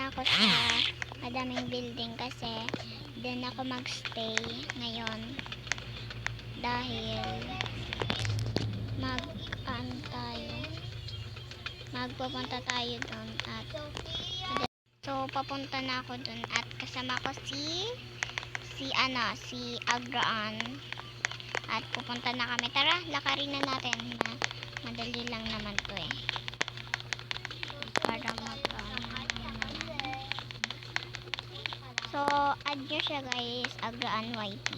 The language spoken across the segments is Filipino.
na ako sa madaming building kasi doon ako magstay ngayon dahil magpupunta tayo doon at so papunta na ako doon at kasama ko si Agraan at pupunta na kami. Tara, lakarin na natin na madali lang naman to para so add nyo siya guys, Agraan YT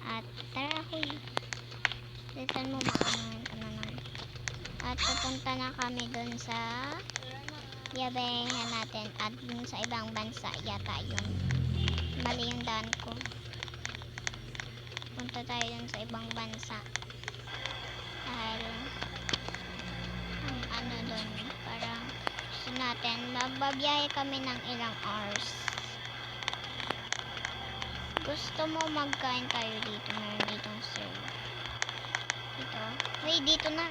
at tara huy lisan mo maanoin ka naman at pupunta na kami dun sa yabayan natin at dun sa ibang bansa yata yun, mali yung daan ko. Punta tayo dun sa ibang bansa dahil ang dun parang gusto natin magbabiyahe kami ng ilang hours. Gusto mo magkain tayo dito, meron ditong serve dito. Uy, dito na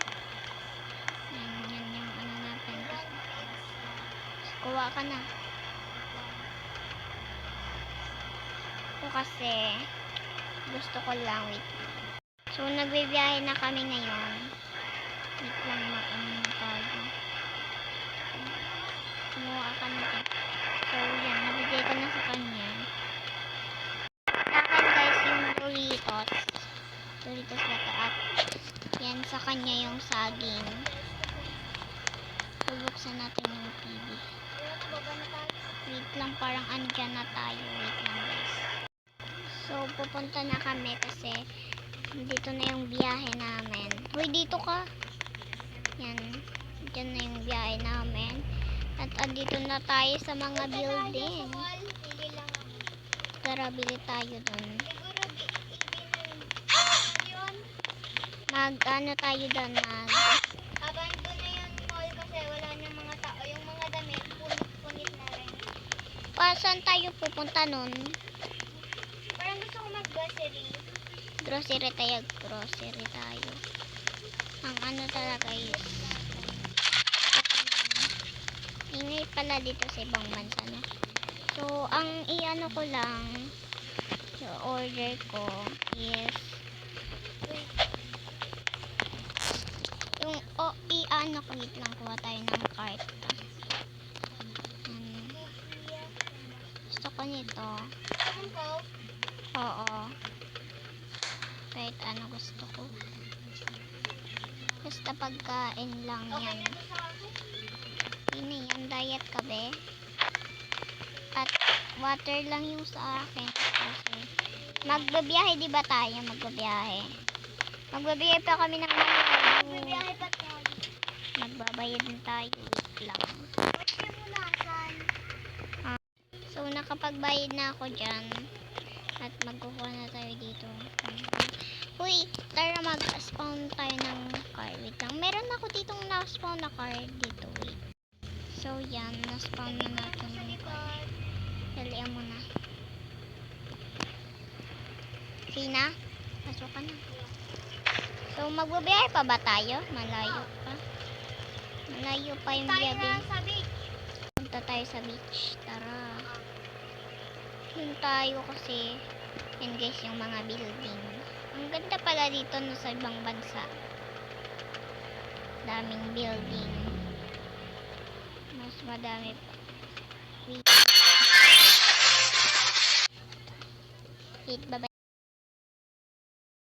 yan yung ano natin. Kuha ka na o kasi gusto ko lang. Wait, so nagbibiyahe na kami ngayon. Wait lang, maano tayo. Kumuha ka na. So yan, nabigay ko na sa kanya. Sa akin guys yung Doritos bata at yan sa kanya yung saging. Bubuksan natin yung TV. Wait lang, parang andyan na tayo. Wait lang guys. So pupunta na kami kasi dito na yung biyahe namin. Hoy, dito ka. Yan, dyan na yung biyahe namin. At andito na tayo sa mga building. Tara, bili tayo dun. Ano tayo dun, Abandon na yung mall kasi wala na mga tao. Yung mga damit, punit na rin. Saan tayo pupunta nun? Parang gusto ko mag-grocery. Grocery tayo. Ang ano talaga is ingay pala dito sa ibang bansa, no? So, ang i-ano ko lang, yung order ko is yung i-ano ko, wait lang, kuha tayo ng cart. Gusto ko nito. Oo. Kahit ano gusto ko. Basta pagkain lang yan. Ini yan, diet ka be. At water lang yung sa akin. Kasi magbabiyahe, di ba tayo? Magbabiyahe pa kami ng magbabayad din tayo. Wait lang. So nakapagbayad na ako dyan. At magkukuha na tayo dito. Uy, tara mag-spawn tayo ng car. Wait lang. Meron ako ditong na-spawn na car dito. Wait. So yan, na-spawn na natin ng car. Dalian mo na. Sina? Pasok ka na. So magbabiyahe pa ba tayo? Malayo pa yung biyahe. Punta tayo sa beach. Tara. Yun tayo kasi yan guys yung mga building. Ang ganda pala dito no, sa ibang bansa. Daming building. Mas madami pa. Wait, bye-bye.